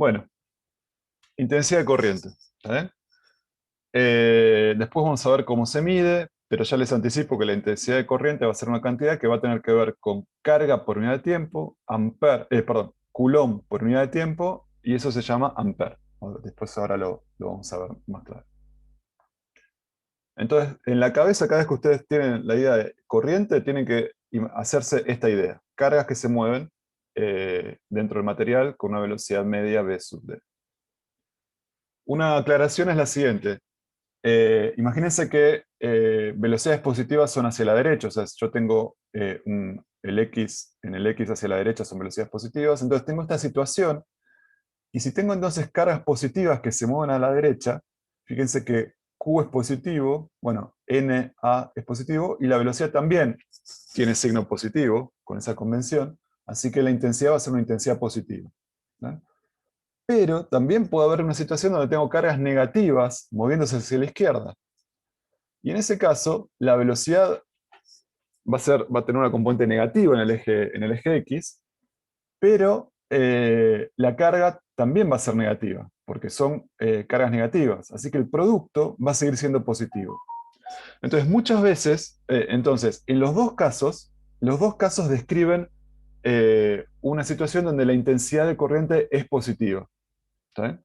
Bueno, intensidad de corriente. ¿Está bien? Después vamos a ver cómo se mide, pero ya les anticipo que la intensidad de corriente va a ser una cantidad que va a tener que ver con carga por unidad de tiempo, coulomb por unidad de tiempo, y eso se llama ampere. Después ahora lo vamos a ver más claro. Entonces, en la cabeza, cada vez que ustedes tienen la idea de corriente, tienen que hacerse esta idea. Cargas que se mueven dentro del material con una velocidad media v sub d. Una aclaración es la siguiente. Imagínense que velocidades positivas son hacia la derecha, o sea, yo tengo el x en el x hacia la derecha son velocidades positivas, entonces tengo esta situación, y si tengo entonces cargas positivas que se mueven a la derecha, fíjense que Q es positivo, bueno, NA es positivo, y la velocidad también tiene signo positivo, con esa convención, así que la intensidad va a ser una intensidad positiva, ¿no? Pero también puede haber una situación donde tengo cargas negativas moviéndose hacia la izquierda. Y en ese caso, la velocidad va a tener una componente negativa en el eje X, pero la carga también va a ser negativa, porque son cargas negativas. Así que el producto va a seguir siendo positivo. Entonces, muchas veces, en los dos casos describen una situación donde la intensidad de corriente es positiva. ¿Está bien?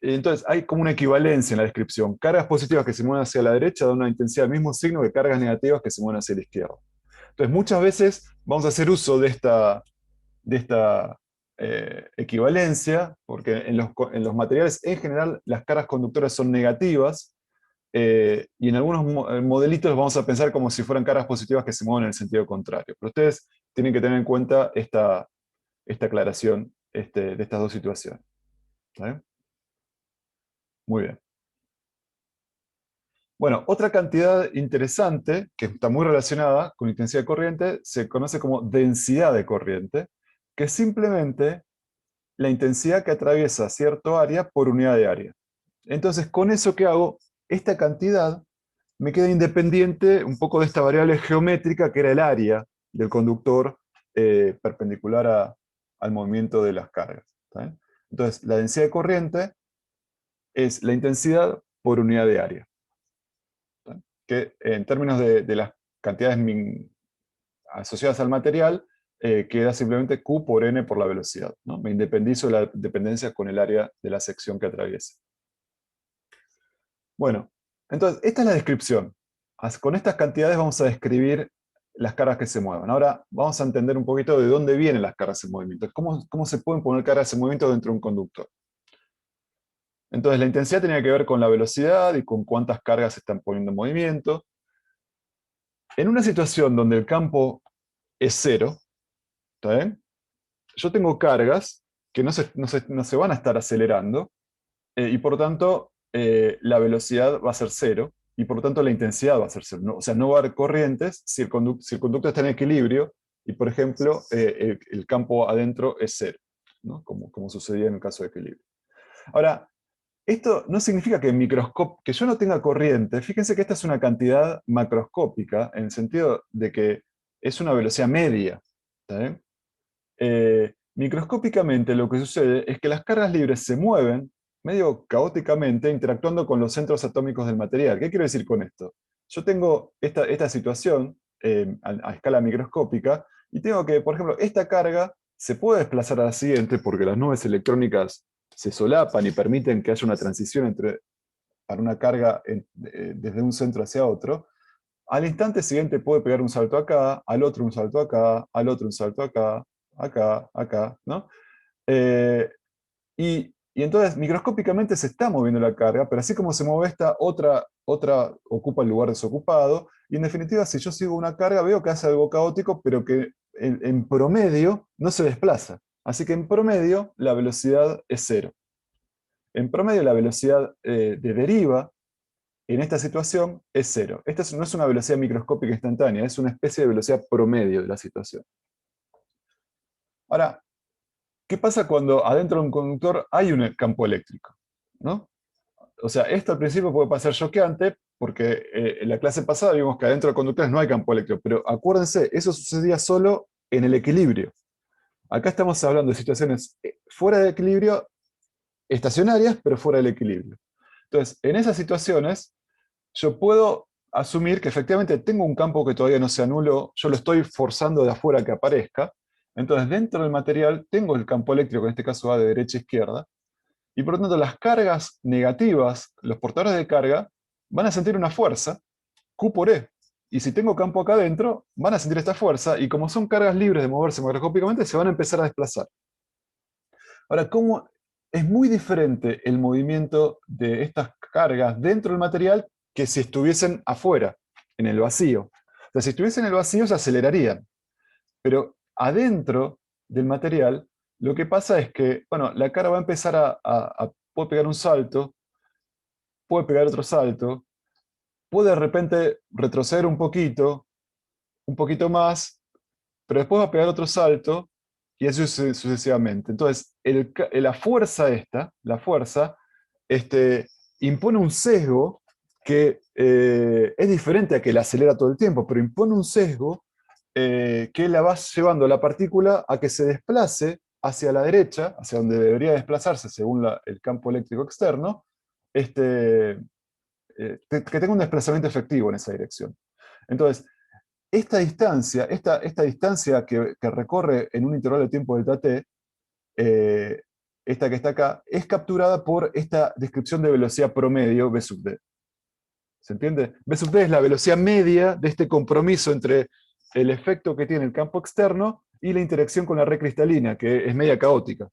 Entonces, hay como una equivalencia en la descripción. Cargas positivas que se mueven hacia la derecha dan una intensidad del mismo signo que cargas negativas que se mueven hacia la izquierda. Entonces, muchas veces vamos a hacer uso de esta equivalencia, porque en los materiales en general las cargas conductoras son negativas, y en algunos modelitos los vamos a pensar como si fueran cargas positivas que se mueven en el sentido contrario. Pero ustedes tienen que tener en cuenta esta aclaración de estas dos situaciones. ¿Vale? Muy bien. Bueno, otra cantidad interesante, que está muy relacionada con intensidad de corriente, se conoce como densidad de corriente, que es simplemente la intensidad que atraviesa cierto área por unidad de área. Entonces, con eso que hago, esta cantidad me queda independiente un poco de esta variable geométrica que era el área del conductor perpendicular al movimiento de las cargas. ¿Está bien? Entonces, la densidad de corriente es la intensidad por unidad de área, que en términos de las cantidades asociadas al material, queda simplemente Q por N por la velocidad, ¿no? Me independizo de la dependencia con el área de la sección que atraviesa. Bueno, entonces, esta es la descripción. Con estas cantidades vamos a describir las cargas que se mueven. Ahora vamos a entender un poquito de dónde vienen las cargas en movimiento. ¿Cómo se pueden poner cargas en movimiento dentro de un conductor? Entonces, la intensidad tenía que ver con la velocidad y con cuántas cargas se están poniendo en movimiento. En una situación donde el campo es cero, ¿está bien? Yo tengo cargas que no se van a estar acelerando, y por lo tanto la velocidad va a ser cero, y por lo tanto la intensidad va a ser cero. O sea, no va a haber corrientes si el conducto está en equilibrio, y por ejemplo el campo adentro es cero, ¿no? Como sucedía en el caso de equilibrio. Ahora, esto no significa que yo no tenga corriente. Fíjense que esta es una cantidad macroscópica, en el sentido de que es una velocidad media. ¿Está bien? Microscópicamente lo que sucede es que las cargas libres se mueven medio caóticamente interactuando con los centros atómicos del material. ¿Qué quiero decir con esto? Yo tengo esta situación a escala microscópica, y tengo que, por ejemplo, esta carga se puede desplazar a la siguiente porque las nubes electrónicas se solapan y permiten que haya una transición para una carga desde un centro hacia otro. Al instante siguiente puede pegar un salto acá, al otro un salto acá, al otro un salto acá, acá, acá, ¿no? Eh, y entonces microscópicamente se está moviendo la carga, pero así como se mueve esta, otra ocupa el lugar desocupado, y en definitiva, si yo sigo una carga, veo que hace algo caótico, pero que en promedio no se desplaza. Así que en promedio la velocidad es cero. En promedio la velocidad de deriva en esta situación es cero. Esta no es una velocidad microscópica instantánea, es una especie de velocidad promedio de la situación. Ahora, ¿qué pasa cuando adentro de un conductor hay un campo eléctrico? ¿No? O sea, esto al principio puede parecer choqueante, porque en la clase pasada vimos que adentro de conductores no hay campo eléctrico, pero acuérdense, eso sucedía solo en el equilibrio. Acá estamos hablando de situaciones fuera de equilibrio, estacionarias, pero fuera del equilibrio. Entonces, en esas situaciones, yo puedo asumir que efectivamente tengo un campo que todavía no se anuló, yo lo estoy forzando de afuera que aparezca, entonces dentro del material tengo el campo eléctrico, en este caso va de derecha a izquierda, y por lo tanto las cargas negativas, los portadores de carga, van a sentir una fuerza, Q por E. Y si tengo campo acá adentro, van a sentir esta fuerza, y como son cargas libres de moverse macroscópicamente, se van a empezar a desplazar. Ahora, ¿cómo es muy diferente el movimiento de estas cargas dentro del material que si estuviesen afuera, en el vacío? O sea, si estuviesen en el vacío se acelerarían, pero adentro del material lo que pasa es que, bueno, la carga va a empezar puede pegar un salto, puede pegar otro salto, puede de repente retroceder un poquito más, pero después va a pegar otro salto y así sucesivamente. Entonces, la fuerza la fuerza, este, impone un sesgo que es diferente a que la acelera todo el tiempo, pero impone un sesgo que la va llevando a la partícula a que se desplace hacia la derecha, hacia donde debería desplazarse según el campo eléctrico externo, este, que tenga un desplazamiento efectivo en esa dirección. Entonces, esta distancia que recorre en un intervalo de tiempo delta t, esta que está acá, es capturada por esta descripción de velocidad promedio V sub d. ¿Se entiende? V sub d es la velocidad media de este compromiso entre el efecto que tiene el campo externo y la interacción con la red cristalina, que es media caótica.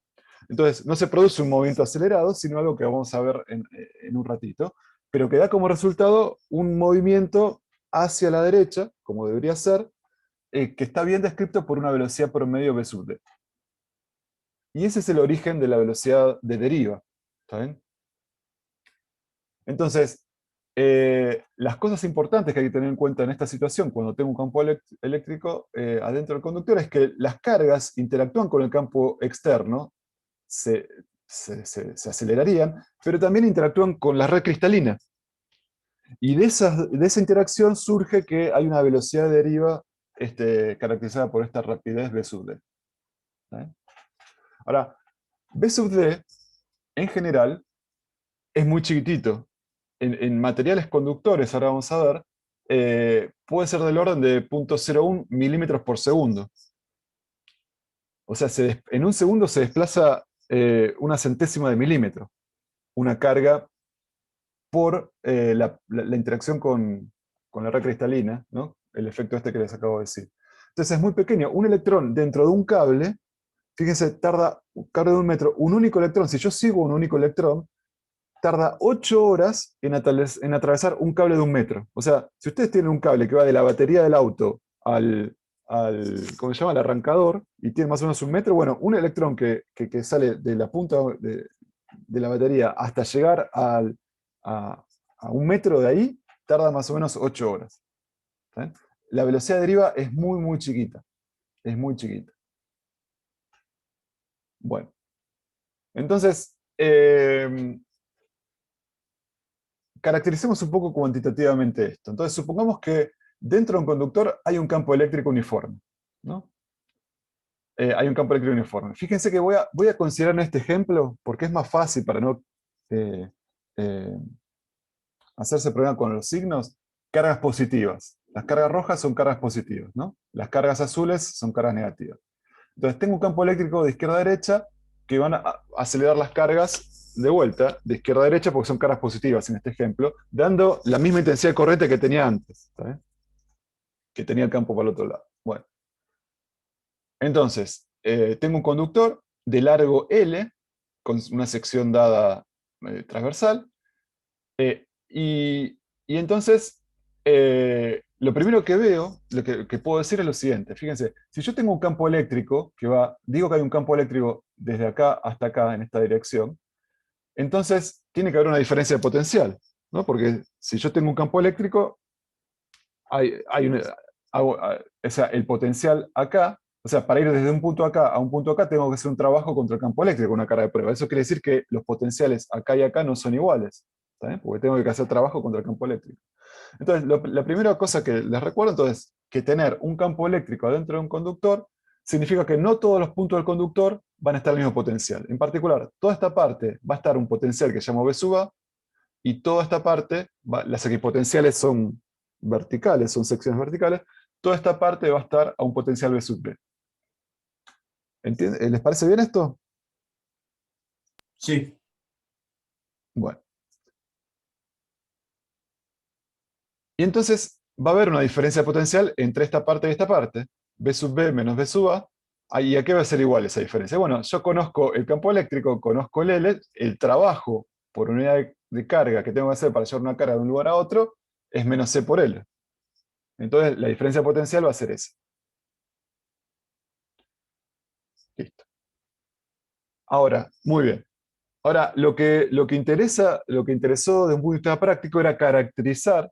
Entonces, no se produce un movimiento acelerado, sino algo que vamos a ver en un ratito, pero que da como resultado un movimiento hacia la derecha, como debería ser, que está bien descrito por una velocidad promedio v sub d. Y ese es el origen de la velocidad de deriva. ¿Está bien? Entonces, las cosas importantes que hay que tener en cuenta en esta situación, cuando tengo un campo eléctrico adentro del conductor, es que las cargas interactúan con el campo externo, se, se acelerarían, pero también interactúan con la red cristalina. Y de esa interacción surge que hay una velocidad de deriva caracterizada por esta rapidez v sub d. ¿Eh? Ahora, v sub d, en general, es muy chiquitito. En materiales conductores, ahora vamos a ver, puede ser del orden de 0.01 milímetros por segundo. O sea, en un segundo se desplaza una centésima de milímetro, una carga por la interacción con la red cristalina, ¿no? El efecto este que les acabo de decir. Entonces es muy pequeño. Un electrón dentro de un cable, fíjense, tarda, un cable de 1 metro, un único electrón, si yo sigo un único electrón, tarda 8 horas en atravesar un cable de 1 metro. O sea, si ustedes tienen un cable que va de la batería del auto ¿cómo se llama? Al arrancador, y tiene más o menos 1 metro, bueno, un electrón que sale de la punta de la batería hasta llegar a, a 1 metro de ahí, tarda más o menos 8 horas. ¿Sí? La velocidad de deriva es muy, muy chiquita. Es muy chiquita. Bueno, entonces, caractericemos un poco cuantitativamente esto. Entonces, supongamos que dentro de un conductor hay un campo eléctrico uniforme, ¿no? Hay un campo eléctrico uniforme. Fíjense que voy a considerar en este ejemplo, porque es más fácil para no eh, eh, hacerse problema con los signos, cargas positivas. Las cargas rojas son cargas positivas, ¿no? Las cargas azules son cargas negativas. Entonces tengo un campo eléctrico de izquierda a derecha que van a acelerar las cargas de vuelta, de izquierda a derecha, porque son cargas positivas en este ejemplo, dando la misma intensidad de corriente que tenía antes, ¿sabes? Que tenía el campo para el otro lado. Bueno, entonces, tengo un conductor de largo L, con una sección dada transversal, y entonces, lo primero que veo, lo que puedo decir es lo siguiente. Fíjense, si yo tengo un campo eléctrico que va, digo que hay un campo eléctrico desde acá hasta acá en esta dirección, entonces tiene que haber una diferencia de potencial, ¿no? Porque si yo tengo un campo eléctrico, o sea, el potencial acá, o sea, para ir desde un punto acá a un punto acá, tengo que hacer un trabajo contra el campo eléctrico, una carga de prueba. Eso quiere decir que los potenciales acá y acá no son iguales, ¿está bien? Porque tengo que hacer trabajo contra el campo eléctrico. Entonces, la primera cosa que les recuerdo entonces, que tener un campo eléctrico adentro de un conductor significa que no todos los puntos del conductor van a estar al mismo potencial. En particular, toda esta parte va a estar un potencial que llamo V sub A, y toda esta parte, las equipotenciales son verticales, son secciones verticales, toda esta parte va a estar a un potencial V sub B. ¿Les parece bien esto? Sí. Bueno. Y entonces va a haber una diferencia de potencial entre esta parte y esta parte. V sub B menos V sub A. ¿Y a qué va a ser igual esa diferencia? Bueno, yo conozco el campo eléctrico, conozco el L, el trabajo por unidad de carga que tengo que hacer para llevar una carga de un lugar a otro es menos C por L. Entonces la diferencia de potencial va a ser esa. Listo. Ahora, muy bien. Ahora, lo que interesó de un punto de vista práctico era caracterizar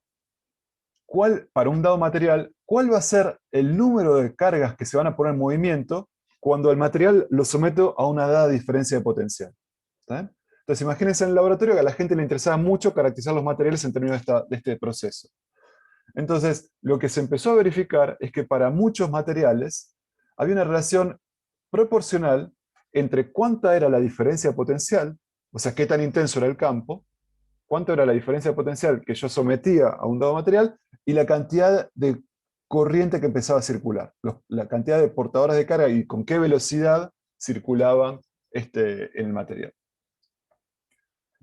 para un dado material, cuál va a ser el número de cargas que se van a poner en movimiento cuando el material lo someto a una dada diferencia de potencial. ¿Está bien? Entonces, imagínense en el laboratorio que a la gente le interesaba mucho caracterizar los materiales en términos de este proceso. Entonces, lo que se empezó a verificar es que para muchos materiales había una relación proporcional entre cuánta era la diferencia potencial, o sea, qué tan intenso era el campo, cuánto era la diferencia potencial que yo sometía a un dado material y la cantidad de corriente que empezaba a circular, la cantidad de portadores de carga y con qué velocidad circulaban en el material.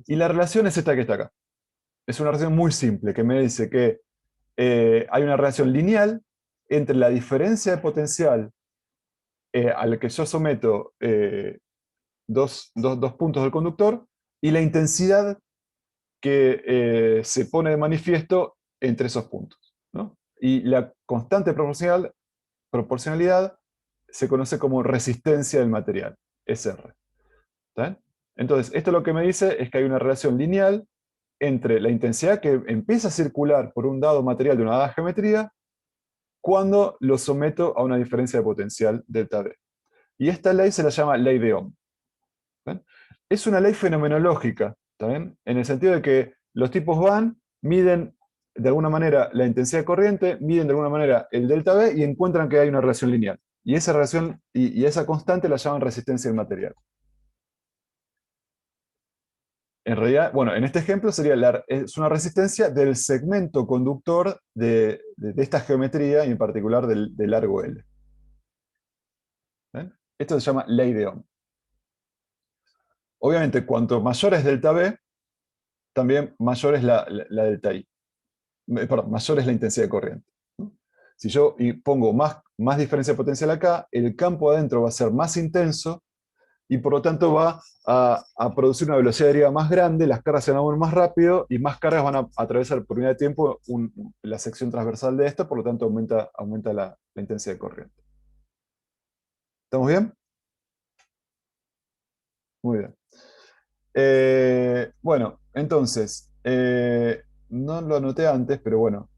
Y la relación es esta que está acá. Es una relación muy simple que me dice que hay una relación lineal entre la diferencia de potencial a la que yo someto dos puntos del conductor y la intensidad que se pone de manifiesto entre esos puntos, ¿no? Y la constante proporcionalidad se conoce como resistencia del material, SR. ¿Está bien? Entonces, esto lo que me dice es que hay una relación lineal entre la intensidad que empieza a circular por un dado material de una dada geometría cuando lo someto a una diferencia de potencial delta V. Y esta ley se la llama ley de Ohm. ¿Bien? Es una ley fenomenológica, ¿está bien? En el sentido de que los tipos van, miden de alguna manera la intensidad de corriente, miden de alguna manera el delta V y encuentran que hay una relación lineal. Y esa relación y esa constante la llaman resistencia del material. En realidad, bueno, en este ejemplo es una resistencia del segmento conductor de esta geometría y en particular del largo L. ¿Ven? Esto se llama ley de Ohm. Obviamente, cuanto mayor es delta V, también mayor es la delta I. Perdón, mayor es la intensidad de corriente, ¿no? Si yo pongo más diferencia potencial acá, el campo adentro va a ser más intenso y por lo tanto va a producir una velocidad de deriva más grande, las cargas se van a mover más rápido y más cargas van a atravesar por unidad de tiempo la sección transversal de esto, por lo tanto aumenta la intensidad de corriente. ¿Estamos bien? Muy bien. Bueno, entonces, no lo anoté antes, pero bueno,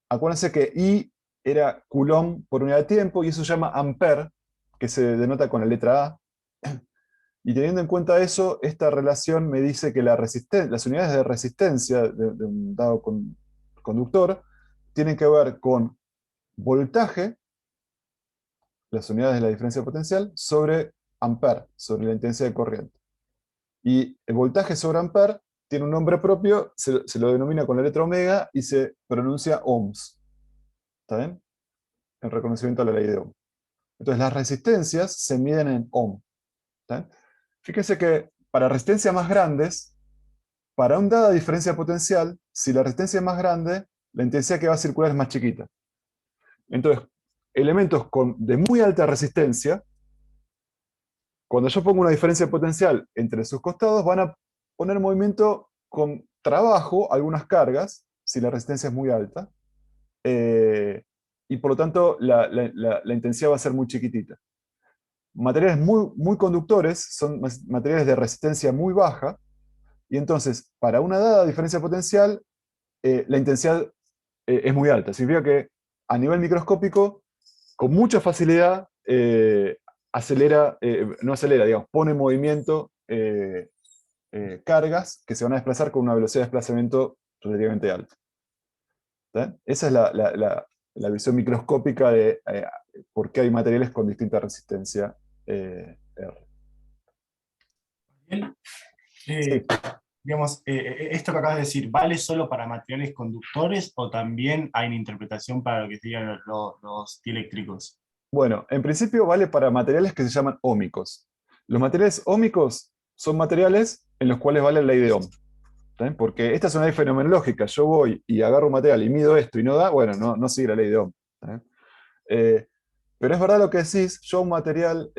acuérdense que I era Coulomb por unidad de tiempo y eso se llama ampere, que se denota con la letra A. Y teniendo en cuenta eso, esta relación me dice que las unidades de resistencia de un dado conductor tienen que ver con voltaje, las unidades de la diferencia potencial, sobre ampere, sobre la intensidad de corriente. Y el voltaje sobre ampere tiene un nombre propio, se lo denomina con la letra omega y se pronuncia ohms. ¿Está bien? En reconocimiento a la ley de Ohm. Entonces las resistencias se miden en ohm. ¿Está bien? Fíjense que para resistencias más grandes, para una dada diferencia potencial, si la resistencia es más grande, la intensidad que va a circular es más chiquita. Entonces, elementos de muy alta resistencia, cuando yo pongo una diferencia potencial entre sus costados, van a poner en movimiento con trabajo algunas cargas, si la resistencia es muy alta, y por lo tanto la intensidad va a ser muy chiquitita. Materiales muy conductores son materiales de resistencia muy baja, y entonces, para una dada diferencia potencial, la intensidad es muy alta. Significa que a nivel microscópico, con mucha facilidad, no acelera, digamos, pone en movimiento cargas que se van a desplazar con una velocidad de desplazamiento relativamente alta. ¿Está? Esa es la visión microscópica por qué hay materiales con distinta resistencia R. Bien. Sí. Eh, digamos, esto que acabas de decir, ¿vale solo para materiales conductores o también hay una interpretación para lo que serían los dieléctricos? Bueno, en principio vale para materiales que se llaman ómicos. Los materiales ómicos son materiales en los cuales vale la ley de Ohm. ¿Está bien? Porque esta es una ley fenomenológica. Yo voy y agarro un material y mido esto y no da, bueno, no sigue la ley de Ohm. ¿Está bien? Eh, pero es verdad lo que decís, yo un material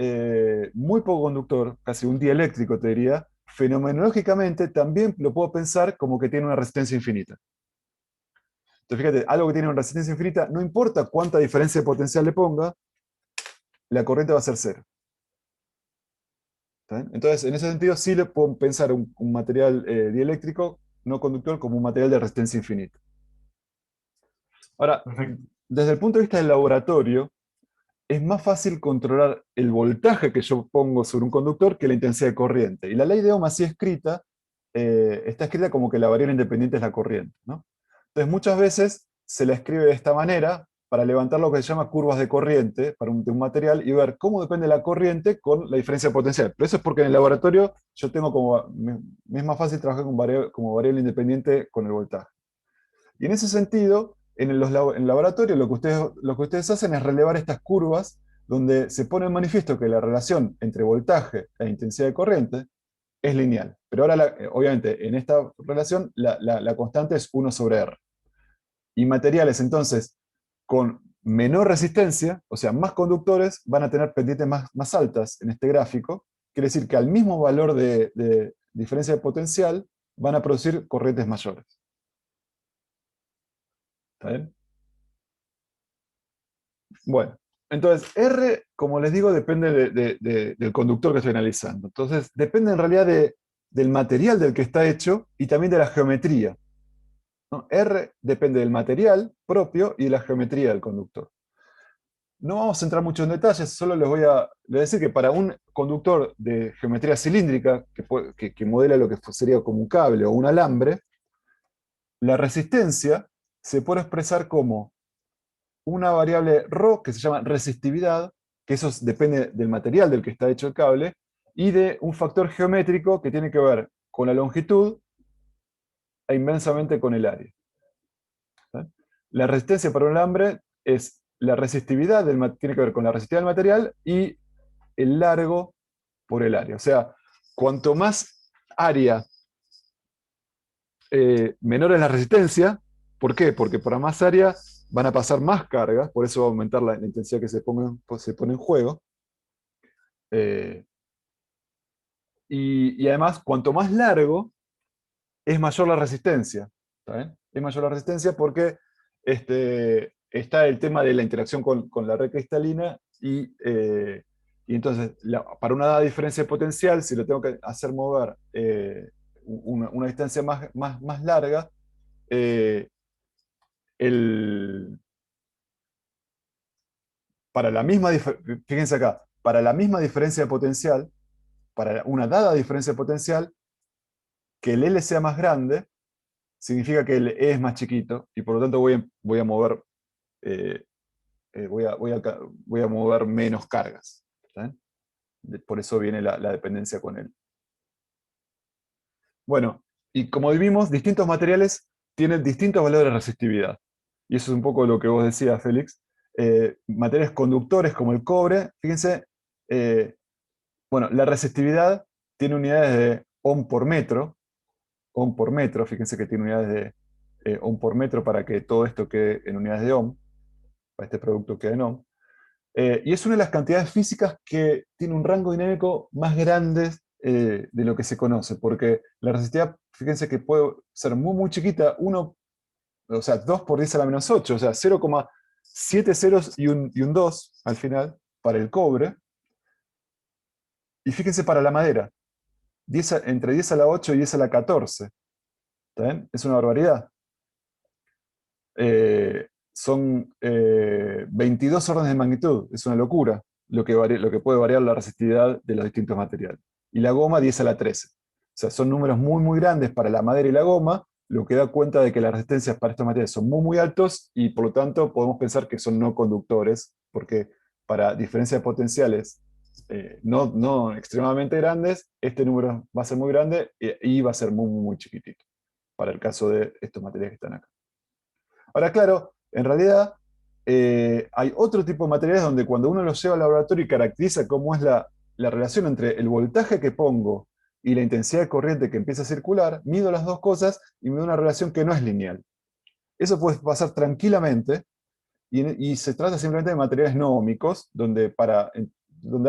muy poco conductor, casi un dieléctrico te diría, fenomenológicamente también lo puedo pensar como que tiene una resistencia infinita. Entonces fíjate, algo que tiene una resistencia infinita, no importa cuánta diferencia de potencial le ponga, la corriente va a ser cero. ¿Está bien? Entonces, en ese sentido, sí le puedo pensar un material dieléctrico no conductor como un material de resistencia infinita. Ahora, Perfecto. desde el punto de vista del laboratorio, es más fácil controlar el voltaje que yo pongo sobre un conductor que la intensidad de corriente. Y la ley de Ohm así escrita, está escrita como que la variable independiente es la corriente, ¿no? Entonces muchas veces se la escribe de esta manera para levantar lo que se llama curvas de corriente para de un material y ver cómo depende la corriente con la diferencia de potencial. Pero eso es porque en el laboratorio yo tengo como, me es más fácil trabajar como variable independiente con el voltaje. Y en ese sentido, en el laboratorio lo que ustedes hacen es relevar estas curvas donde se pone en manifiesto que la relación entre voltaje e intensidad de corriente es lineal. Pero ahora, obviamente, en esta relación la constante es 1 sobre R. Y materiales, entonces, con menor resistencia, o sea, más conductores, van a tener pendientes más altas en este gráfico. Quiere decir que al mismo valor de diferencia de potencial van a producir corrientes mayores. ¿Está bien? Bueno, entonces R, como les digo, depende del conductor que estoy analizando. Entonces, depende en realidad del material del que está hecho y también de la geometría, ¿no? R depende del material propio y de la geometría del conductor. No vamos a entrar mucho en detalles, solo les voy a decir que para un conductor de geometría cilíndrica, que modela lo que sería como un cable o un alambre, la resistencia se puede expresar como una variable ρ que se llama resistividad, que eso depende del material del que está hecho el cable, y de un factor geométrico que tiene que ver con la longitud e inmensamente con el área. ¿Sí? La resistencia para un alambre es la resistividad tiene que ver con la resistividad del material y el largo por el área. O sea, cuanto más área, menor es la resistencia. ¿Por qué? Porque para más área van a pasar más cargas, por eso va a aumentar la intensidad que se pone en juego. Eh, y además, cuanto más largo, es mayor la resistencia. ¿Está bien? Es mayor la resistencia porque está el tema de la interacción con la red cristalina y entonces, para una dada diferencia de potencial, si lo tengo que hacer mover una distancia más larga, eh, el, fíjense acá, para la misma diferencia de potencial, para una dada diferencia de potencial, que el L sea más grande, significa que el E es más chiquito, y por lo tanto voy a mover, eh, voy a mover menos cargas. ¿Sí? Por eso viene la dependencia con él. Bueno, y como vimos, distintos materiales tienen distintos valores de resistividad. Y eso es un poco lo que vos decías, Félix. Materiales conductores como el cobre, fíjense, eh, bueno, la resistividad tiene unidades de ohm por metro, fíjense que tiene unidades de ohm por metro para que todo esto quede en unidades de ohm, para este producto quede en ohm. Y es una de las cantidades físicas que tiene un rango dinámico más grande de lo que se conoce, porque la resistividad, fíjense que puede ser muy chiquita, o sea, 2 por 10 a la menos 8, o sea, 0,7 ceros y un 2 al final para el cobre. Y fíjense para la madera, entre 10 a la 8 y 10 a la 14. ¿Está bien? Es una barbaridad. Son 22 órdenes de magnitud, es una locura lo que puede variar la resistividad de los distintos materiales. Y la goma 10 a la 13. O sea, son números muy grandes para la madera y la goma, lo que da cuenta de que las resistencias para estos materiales son muy altos y por lo tanto podemos pensar que son no conductores, porque para diferencias potenciales no extremadamente grandes, este número va a ser muy grande y va a ser muy, muy, muy chiquitito, para el caso de estos materiales que están acá. Ahora, claro, en realidad hay otro tipo de materiales donde cuando uno los lleva al laboratorio y caracteriza cómo es la relación entre el voltaje que pongo y la intensidad de corriente que empieza a circular, mido las dos cosas y me da una relación que no es lineal. Eso puede pasar tranquilamente y se trata simplemente de materiales no óhmicos, donde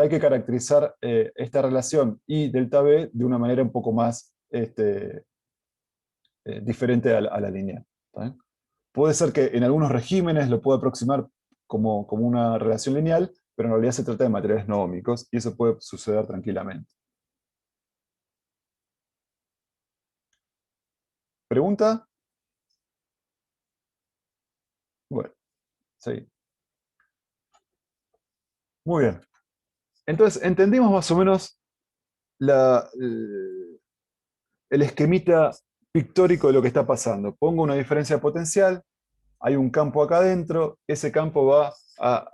hay que caracterizar esta relación I delta B de una manera un poco más diferente a la lineal. ¿Está bien? Puede ser que en algunos regímenes lo pueda aproximar como una relación lineal, pero en realidad se trata de materiales no óhmicos y eso puede suceder tranquilamente. ¿Pregunta? Bueno, sí. Muy bien. Entonces, entendimos más o menos el esquemita pictórico de lo que está pasando. Pongo una diferencia potencial, hay un campo acá adentro, ese campo va a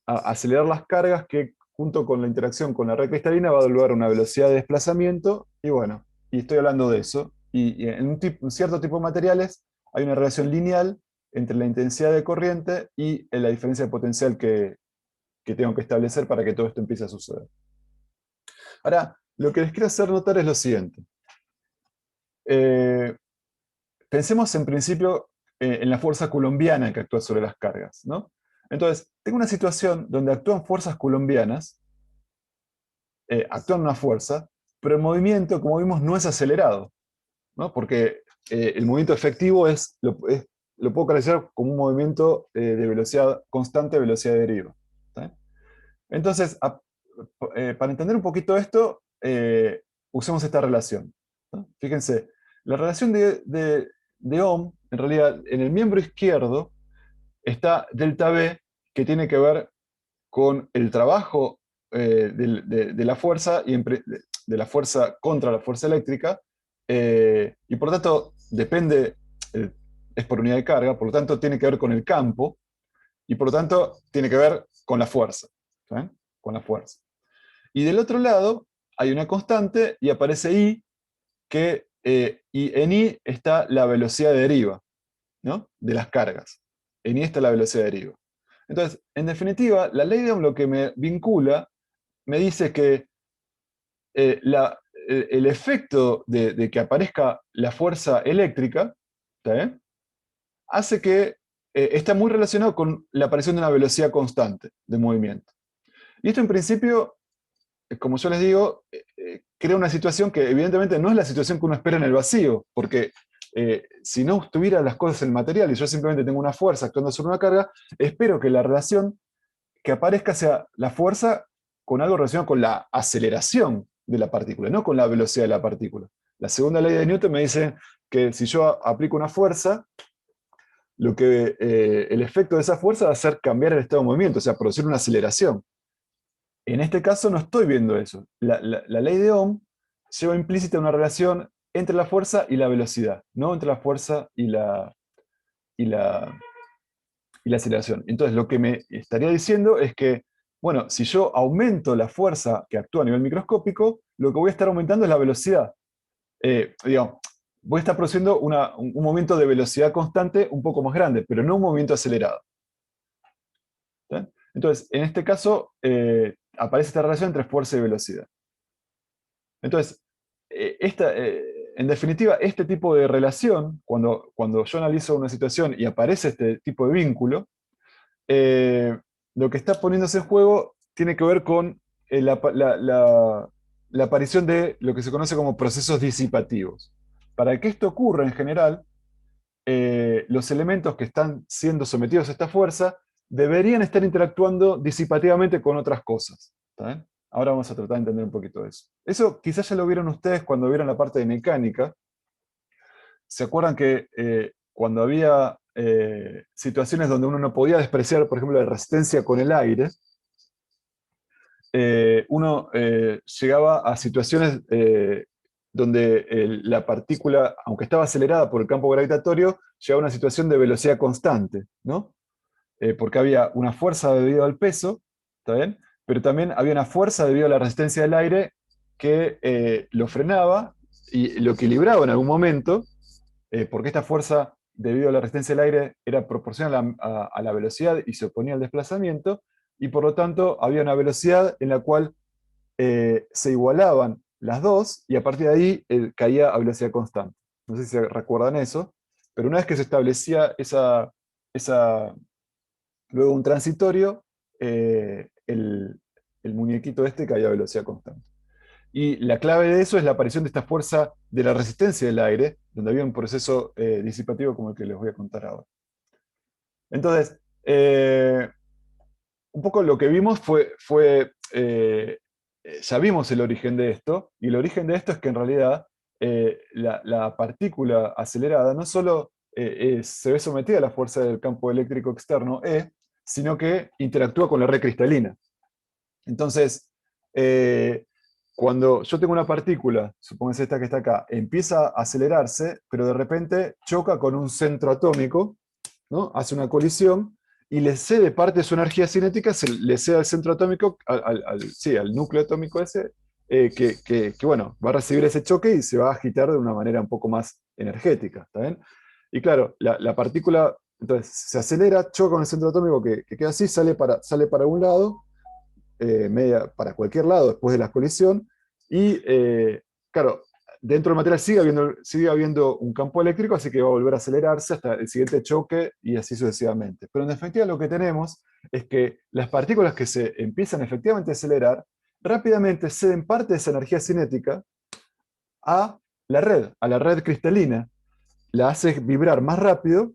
acelerar las cargas que junto con la interacción con la red cristalina va a dar lugar a una velocidad de desplazamiento, y bueno, y estoy hablando de eso. Y en un cierto tipo de materiales hay una relación lineal entre la intensidad de corriente y la diferencia de potencial que tengo que establecer para que todo esto empiece a suceder. Ahora, lo que les quiero hacer notar es lo siguiente. Pensemos en principio en la fuerza coulombiana que actúa sobre las cargas, ¿no? Entonces, tengo una situación donde actúan fuerzas coulombianas, actúan una fuerza, pero el movimiento, como vimos, no es acelerado, ¿no? Porque el movimiento efectivo lo puedo caracterizar como un movimiento de velocidad constante, velocidad de deriva. ¿Está? Entonces, para entender un poquito esto, usemos esta relación, ¿no? Fíjense, la relación de Ohm, en realidad, en el miembro izquierdo está delta B, que tiene que ver con el trabajo de la fuerza de la fuerza contra la fuerza eléctrica, y por lo tanto depende, es por unidad de carga, por lo tanto tiene que ver con el campo, y por lo tanto tiene que ver con la fuerza. ¿Saben? Con la fuerza. Y del otro lado hay una constante y aparece I, y en I está la velocidad de deriva, ¿no? De las cargas. En I está la velocidad de deriva. Entonces, en definitiva, la ley de Ohm lo que me vincula, me dice que el efecto de que aparezca la fuerza eléctrica, ¿está bien? Hace que está muy relacionado con la aparición de una velocidad constante de movimiento. Y esto en principio, como yo les digo, crea una situación que evidentemente no es la situación que uno espera en el vacío, porque si no estuviera las cosas en el material y yo simplemente tengo una fuerza actuando sobre una carga, espero que la relación que aparezca sea la fuerza con algo relacionado con la aceleración de la partícula, no con la velocidad de la partícula. La segunda ley de Newton me dice que si yo aplico una fuerza, el efecto de esa fuerza va a ser cambiar el estado de movimiento, o sea, producir una aceleración. En este caso no estoy viendo eso. La ley de Ohm lleva implícita una relación entre la fuerza y la velocidad, no entre la fuerza y la, y la aceleración. Entonces, lo que me estaría diciendo es que, bueno, si yo aumento la fuerza que actúa a nivel microscópico, lo que voy a estar aumentando es la velocidad. Digamos, voy a estar produciendo un movimiento de velocidad constante un poco más grande, pero no un movimiento acelerado. ¿Sí? Entonces, en este caso, aparece esta relación entre fuerza y velocidad. Entonces, en definitiva, este tipo de relación, cuando yo analizo una situación y aparece este tipo de vínculo, lo que está poniéndose en juego tiene que ver con la aparición de lo que se conoce como procesos disipativos. Para que esto ocurra en general, los elementos que están siendo sometidos a esta fuerza deberían estar interactuando disipativamente con otras cosas. ¿Está bien? Ahora vamos a tratar de entender un poquito de eso. Eso quizás ya lo vieron ustedes cuando vieron la parte de mecánica. ¿Se acuerdan que cuando había situaciones donde uno no podía despreciar, por ejemplo, la resistencia con el aire, uno llegaba a situaciones donde la partícula, aunque estaba acelerada por el campo gravitatorio, llegaba a una situación de velocidad constante, ¿no? Porque había una fuerza debido al peso ¿está bien? Pero también había una fuerza debido a la resistencia del aire que lo frenaba y lo equilibraba en algún momento, porque esta fuerza, debido a la resistencia del aire, era proporcional a la velocidad y se oponía al desplazamiento, y por lo tanto había una velocidad en la cual se igualaban las dos, y a partir de ahí caía a velocidad constante. No sé si recuerdan eso, pero una vez que se establecía esa luego un transitorio, el muñequito este caía a velocidad constante. Y la clave de eso es la aparición de esta fuerza de la resistencia del aire, donde había un proceso disipativo como el que les voy a contar ahora. Entonces, un poco lo que vimos ya vimos el origen de esto, y el origen de esto es que en realidad la partícula acelerada no solo se ve sometida a la fuerza del campo eléctrico externo E, sino que interactúa con la red cristalina. Entonces, eh, cuando yo tengo una partícula, supóngase esta que está acá, empieza a acelerarse, pero de repente choca con un centro atómico, ¿no? Hace una colisión y le cede parte de su energía cinética, le cede al centro atómico, sí, al núcleo atómico ese, bueno, va a recibir ese choque y se va a agitar de una manera un poco más energética, ¿está bien? Y claro, la partícula entonces se acelera, choca con el centro atómico que queda así, sale para un lado, para cualquier lado después de la colisión, y claro, dentro del material sigue habiendo un campo eléctrico, así que va a volver a acelerarse hasta el siguiente choque y así sucesivamente. Pero en definitiva lo que tenemos es que las partículas que se empiezan efectivamente a acelerar, rápidamente ceden parte de esa energía cinética a a la red cristalina, la hace vibrar más rápido,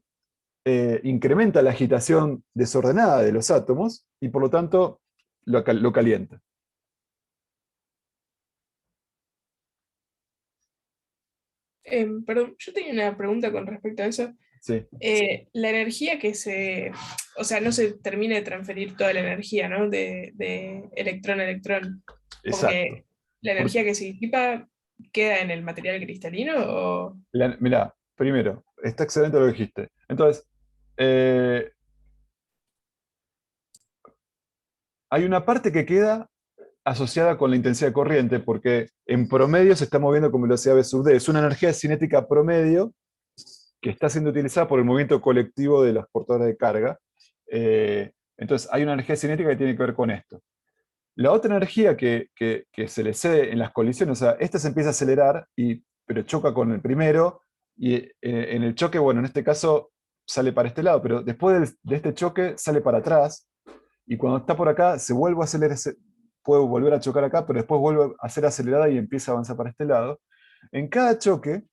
incrementa la agitación desordenada de los átomos y por lo tanto lo calienta. Perdón, yo tenía una pregunta con respecto a eso. Sí, La energía o sea, no se termina de transferir toda la energía, ¿no? De electrón a electrón. Como exacto. que la energía que se disipa queda en el material cristalino o... Mirá, primero, está excelente lo que dijiste. Entonces, eh, hay una parte que queda asociada con la intensidad de corriente, porque en promedio se está moviendo con velocidad v sub d. Es una energía cinética promedio que está siendo utilizada por el movimiento colectivo de las portadoras de carga. Entonces, hay una energía cinética que tiene que ver con esto. La otra energía que se le cede en las colisiones, o sea, esta se empieza a acelerar, pero choca con el primero, y en el choque, bueno, en este caso sale para este lado, pero después de este choque sale para atrás, y cuando está por acá se vuelve a acelerar, puede volver a chocar acá, pero después vuelve a ser acelerada y empieza a avanzar para este lado. En cada choque,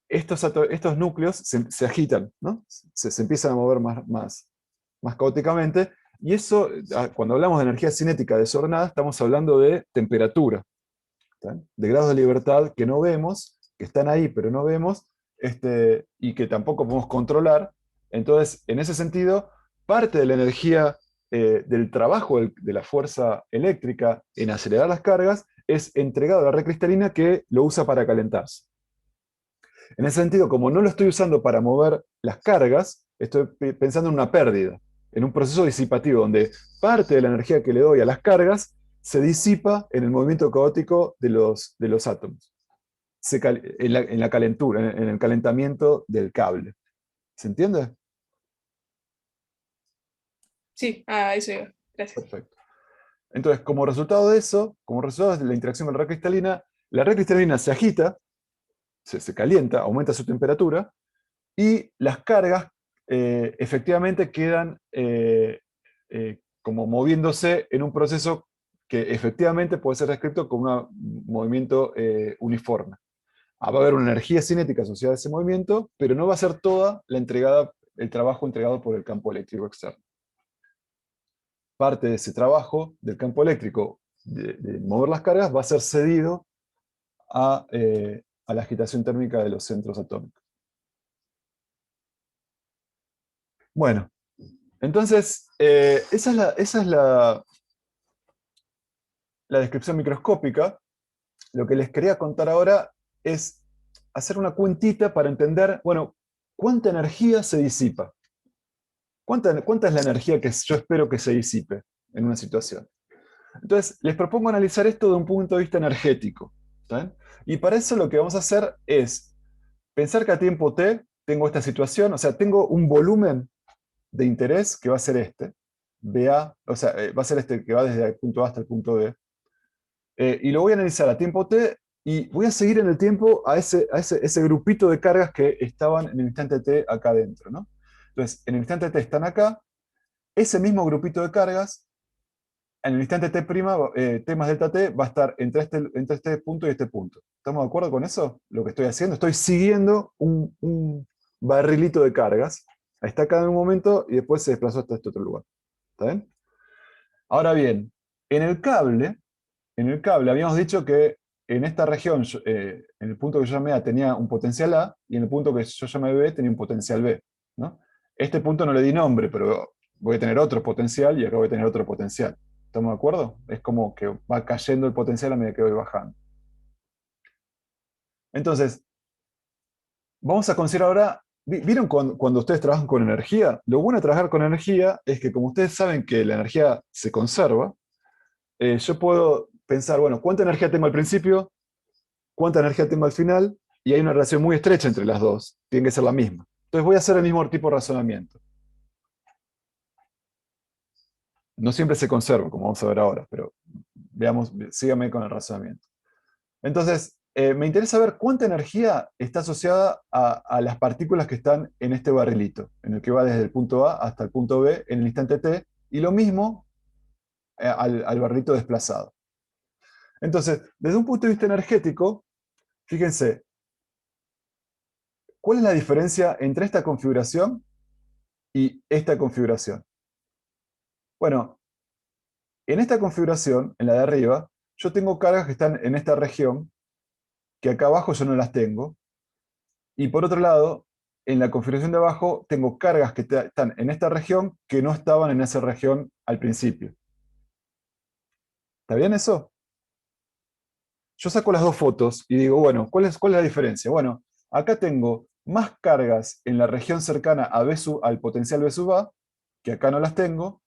estos núcleos se agitan, ¿no? Se empiezan a mover más caóticamente, y eso, cuando hablamos de energía cinética desordenada, estamos hablando de temperatura, ¿tá? De grados de libertad que no vemos, que están ahí pero no vemos, y que tampoco podemos controlar. Entonces, en ese sentido, parte de la energía del trabajo de la fuerza eléctrica en acelerar las cargas es entregado a la red cristalina, que lo usa para calentarse. En ese sentido, como no lo estoy usando para mover las cargas, estoy pensando en una pérdida, en un proceso disipativo, donde parte de la energía que le doy a las cargas se disipa en el movimiento caótico de los átomos, en la calentura, en el calentamiento del cable. ¿Se entiende? Sí, eso iba. Gracias. Perfecto. Entonces, como resultado de eso, como resultado de la interacción con la red cristalina se agita, se calienta, aumenta su temperatura, y las cargas efectivamente quedan como moviéndose en un proceso que efectivamente puede ser descrito como un movimiento uniforme. Va a haber una energía cinética asociada a ese movimiento, pero no va a ser toda el trabajo entregado por el campo eléctrico externo. Parte de ese trabajo del campo eléctrico de mover las cargas va a ser cedido a la agitación térmica de los centros atómicos. Bueno, entonces, esa es la descripción microscópica. Lo que les quería contar ahora es hacer una cuentita para entender, bueno, cuánta energía se disipa. ¿Cuánta es la energía que yo espero que se disipe en una situación. Entonces, les propongo analizar esto de un punto de vista energético. ¿Está bien? Y para eso lo que vamos a hacer es pensar que a tiempo t tengo esta situación, o sea, tengo un volumen de interés que va a ser este, BA, o sea, va a ser este que va desde el punto A hasta el punto B. Y lo voy a analizar a tiempo t y voy a seguir en el tiempo a ese grupito de cargas que estaban en el instante t acá adentro, ¿no? Entonces, en el instante t están acá, ese mismo grupito de cargas, en el instante t', t más delta t, va a estar entre este punto y este punto. ¿Estamos de acuerdo con eso? Lo que estoy haciendo, estoy siguiendo un barrilito de cargas. Está acá en un momento y después se desplazó hasta este otro lugar. ¿Está bien? Ahora bien, en el cable habíamos dicho que en esta región, en el punto que yo llamé A tenía un potencial A, y en el punto que yo llamé B tenía un potencial B, ¿no? Este punto no le di nombre, pero voy a tener otro potencial y acá voy a tener otro potencial. ¿Estamos de acuerdo? Es como que va cayendo el potencial a medida que voy bajando. Entonces, vamos a considerar ahora, ¿vieron cuando ustedes trabajan con energía? Lo bueno de trabajar con energía es que como ustedes saben que la energía se conserva, yo puedo pensar, bueno, ¿cuánta energía tengo al principio? ¿Cuánta energía tengo al final? Y hay una relación muy estrecha entre las dos. Tiene que ser la misma. Entonces voy a hacer el mismo tipo de razonamiento. No siempre se conserva, como vamos a ver ahora, pero veamos, síganme con el razonamiento. Entonces, me interesa ver cuánta energía está asociada a las partículas que están en este barrilito, en el que va desde el punto A hasta el punto B en el instante t, y lo mismo al barrilito desplazado. Entonces, desde un punto de vista energético, fíjense, ¿cuál es la diferencia entre esta configuración y esta configuración? Bueno, en esta configuración, en la de arriba, yo tengo cargas que están en esta región, que acá abajo yo no las tengo. Y por otro lado, en la configuración de abajo, tengo cargas que están en esta región que no estaban en esa región al principio. ¿Está bien eso? Yo saco las dos fotos y digo, bueno, ¿cuál es la diferencia? Bueno, acá tengo más cargas en la región cercana a al potencial B sub A, que acá no las tengo,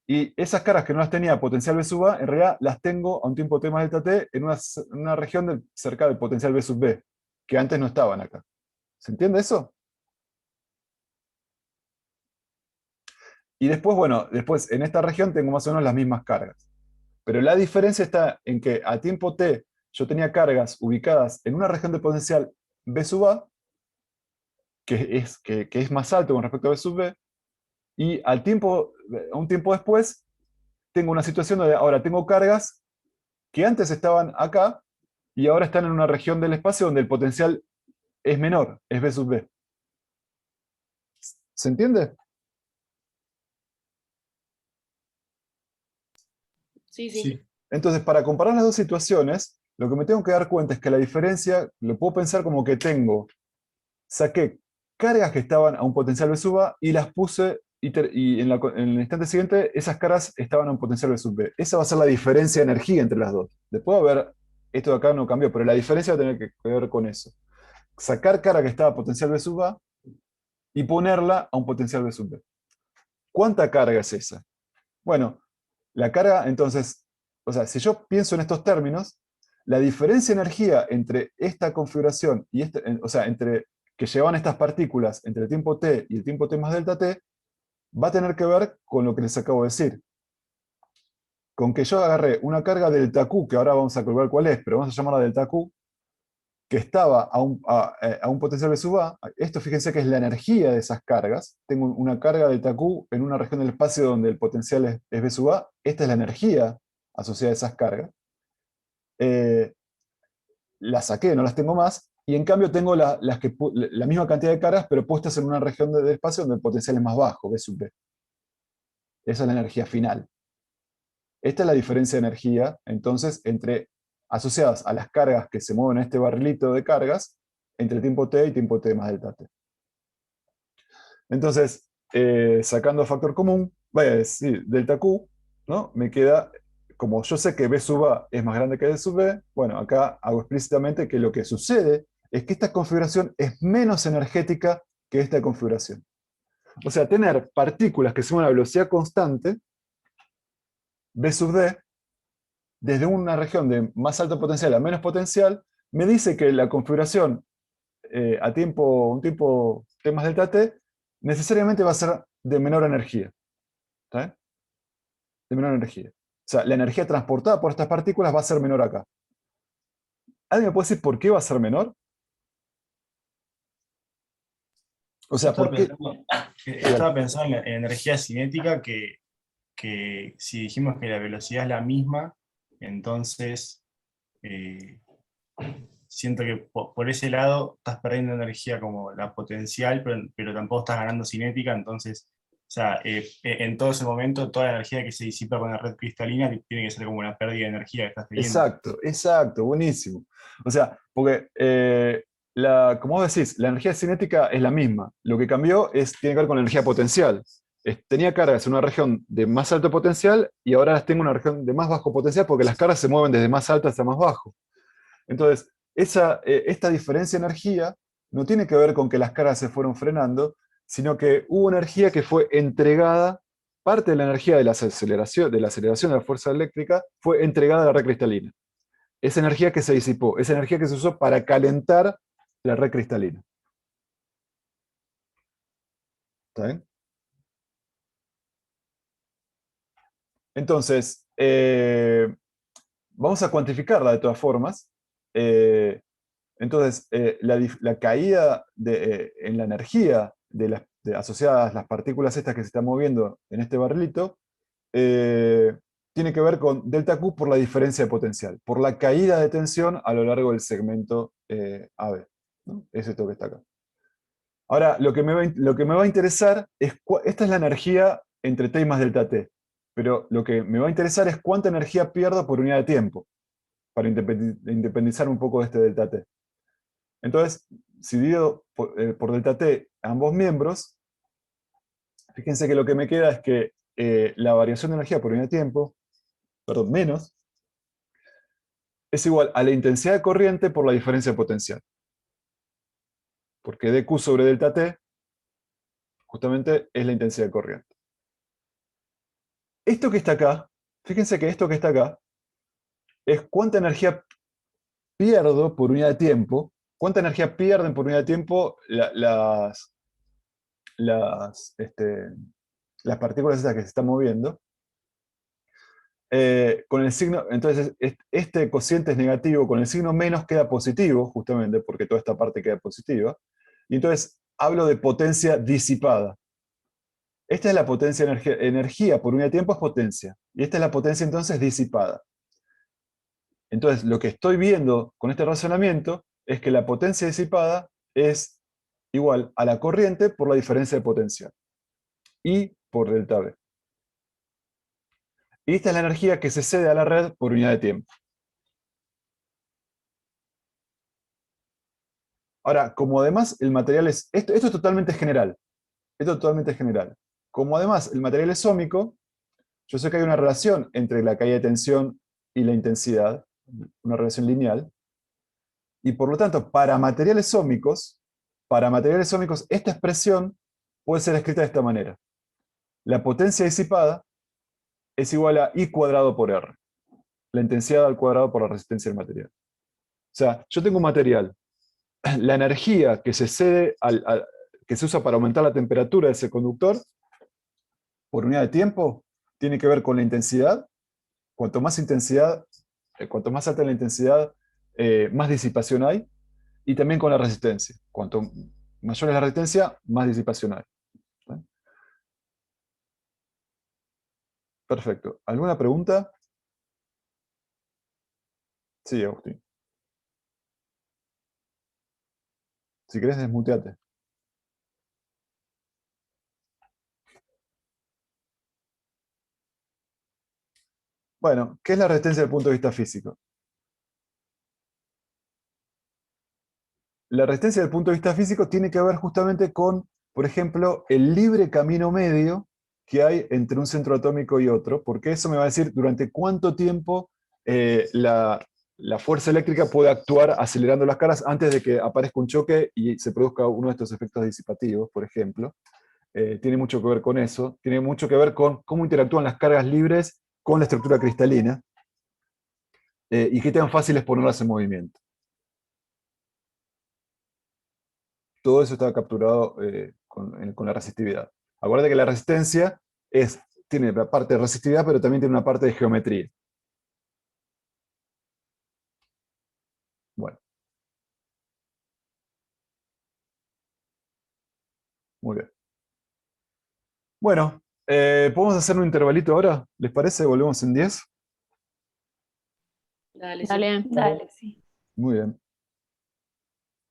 y esas cargas que no las tenía potencial B sub A, en realidad las tengo a un tiempo t más delta t en una región cerca del potencial B sub B, que antes no estaban acá. ¿Se entiende eso? Y después, bueno, después en esta región tengo más o menos las mismas cargas. Pero la diferencia está en que a tiempo t yo tenía cargas ubicadas en una región de potencial B sub A, que es más alto con respecto a B sub B, y a un tiempo después tengo una situación donde ahora tengo cargas que antes estaban acá y ahora están en una región del espacio donde el potencial es menor, es B sub B. ¿Se entiende? Sí, sí. Sí. Entonces, para comparar las dos situaciones, lo que me tengo que dar cuenta es que la diferencia, lo puedo pensar como que saqué cargas que estaban a un potencial B sub A y las puse, y en el instante siguiente esas cargas estaban a un potencial B sub B. Esa va a ser la diferencia de energía entre las dos. Después va a ver, esto de acá no cambió, pero la diferencia va a tener que ver con eso. Sacar carga que estaba a potencial B sub A y ponerla a un potencial B sub B. ¿Cuánta carga es esa? Bueno, la carga, entonces, o sea, si yo pienso en estos términos, la diferencia de energía entre esta configuración y o sea, entre que llevan estas partículas entre el tiempo t y el tiempo t más delta t, va a tener que ver con lo que les acabo de decir. Con que yo agarré una carga delta Q, que ahora vamos a calcular cuál es, pero vamos a llamarla delta Q, que estaba a un potencial B sub A. Esto fíjense que es la energía de esas cargas. Tengo una carga delta Q en una región del espacio donde el potencial es B sub A. Esta es la energía asociada a esas cargas. Las saqué, no las tengo más, y en cambio tengo la misma cantidad de cargas, pero puestas en una región del espacio donde el potencial es más bajo, B sub B. Esa es la energía final. Esta es la diferencia de energía, entonces, asociadas a las cargas que se mueven en este barrilito de cargas, entre tiempo t y tiempo t más delta t. Entonces, sacando factor común, vaya a decir delta Q, ¿no? Me queda, como yo sé que B sub A es más grande que B sub B, bueno, acá hago explícitamente que lo que sucede es que esta configuración es menos energética que esta configuración. O sea, tener partículas que se mueven a velocidad constante V sub D, desde una región de más alto potencial a menos potencial, me dice que la configuración a un tiempo T más delta T, necesariamente va a ser de menor energía. ¿Está bien? De menor energía. O sea, la energía transportada por estas partículas va a ser menor acá. ¿Alguien me puede decir por qué va a ser menor? O Yo sea, ¿por qué? estaba pensando en la energía cinética, que si dijimos que la velocidad es la misma, entonces siento que por ese lado estás perdiendo energía como la potencial, pero tampoco estás ganando cinética, entonces, o sea, en todo ese momento, toda la energía que se disipa con la red cristalina tiene que ser como una pérdida de energía que estás teniendo. Exacto, exacto, buenísimo. O sea, porque, como vos decís, la energía cinética es la misma. Lo que cambió tiene que ver con la energía potencial. Tenía cargas en una región de más alto potencial y ahora las tengo en una región de más bajo potencial porque las cargas se mueven desde más alto hasta más bajo. Entonces, esta diferencia de energía no tiene que ver con que las cargas se fueron frenando, sino que hubo energía que fue entregada, parte de la energía de la aceleración de la fuerza eléctrica fue entregada a la red cristalina. Esa energía que se disipó, esa energía que se usó para calentar la red cristalina. ¿Está bien? Entonces, vamos a cuantificarla de todas formas. Entonces, la caída en la energía asociada a las partículas estas que se están moviendo en este barrilito tiene que ver con delta Q por la diferencia de potencial, por la caída de tensión a lo largo del segmento AB, ¿no? Es esto que está acá. Ahora, lo que me va a interesar es, esta es la energía entre T y más delta T, pero lo que me va a interesar es cuánta energía pierdo por unidad de tiempo, para independizar un poco de este delta T. Entonces, si divido por delta T a ambos miembros, fíjense que lo que me queda es que la variación de energía por unidad de tiempo, perdón, menos, es igual a la intensidad de corriente por la diferencia de potencial. Porque dQ sobre delta T, justamente, es la intensidad de corriente. Esto que está acá, fíjense que esto que está acá, es cuánta energía pierdo por unidad de tiempo, cuánta energía pierden por unidad de tiempo las partículas estas que se están moviendo. Con el signo, entonces este cociente es negativo, con el signo menos queda positivo, justamente porque toda esta parte queda positiva. Y entonces hablo de potencia disipada. Esta es la potencia energía por unidad de tiempo es potencia. Y esta es la potencia entonces disipada. Entonces lo que estoy viendo con este razonamiento es que la potencia disipada es igual a la corriente por la diferencia de potencial. Y por delta V. Y esta es la energía que se cede a la red por unidad de tiempo. Ahora, como además el material es... Esto es totalmente general. Esto es totalmente general. Como además el material es óhmico, yo sé que hay una relación entre la caída de tensión y la intensidad, una relación lineal, y por lo tanto, para materiales óhmicos, esta expresión puede ser escrita de esta manera. La potencia disipada es igual a I cuadrado por R. La intensidad al cuadrado por la resistencia del material. O sea, yo tengo un material. La energía que se cede que se usa para aumentar la temperatura de ese conductor por unidad de tiempo tiene que ver con la intensidad. Cuanto más cuanto más alta la intensidad, más disipación hay. Y también con la resistencia. Cuanto mayor es la resistencia, más disipación hay. ¿Sí? Perfecto. ¿Alguna pregunta? Sí, Agustín. Si querés, desmuteate. Bueno, ¿qué es la resistencia desde el punto de vista físico? La resistencia desde el punto de vista físico tiene que ver justamente con, por ejemplo, el libre camino medio que hay entre un centro atómico y otro, porque eso me va a decir durante cuánto tiempo la fuerza eléctrica puede actuar acelerando las cargas antes de que aparezca un choque y se produzca uno de estos efectos disipativos, por ejemplo. Tiene mucho que ver con eso, tiene mucho que ver con cómo interactúan las cargas libres con la estructura cristalina y qué tan fácil es ponerlas en movimiento. Todo eso está capturado con la resistividad. Acuérdate que la resistencia tiene la parte de resistividad, pero también tiene una parte de geometría. Bueno. Muy bien. Bueno, ¿podemos hacer un intervalito ahora? ¿Les parece? ¿Volvemos en 10? Dale, sí. Dale. Dale, sí. Muy bien.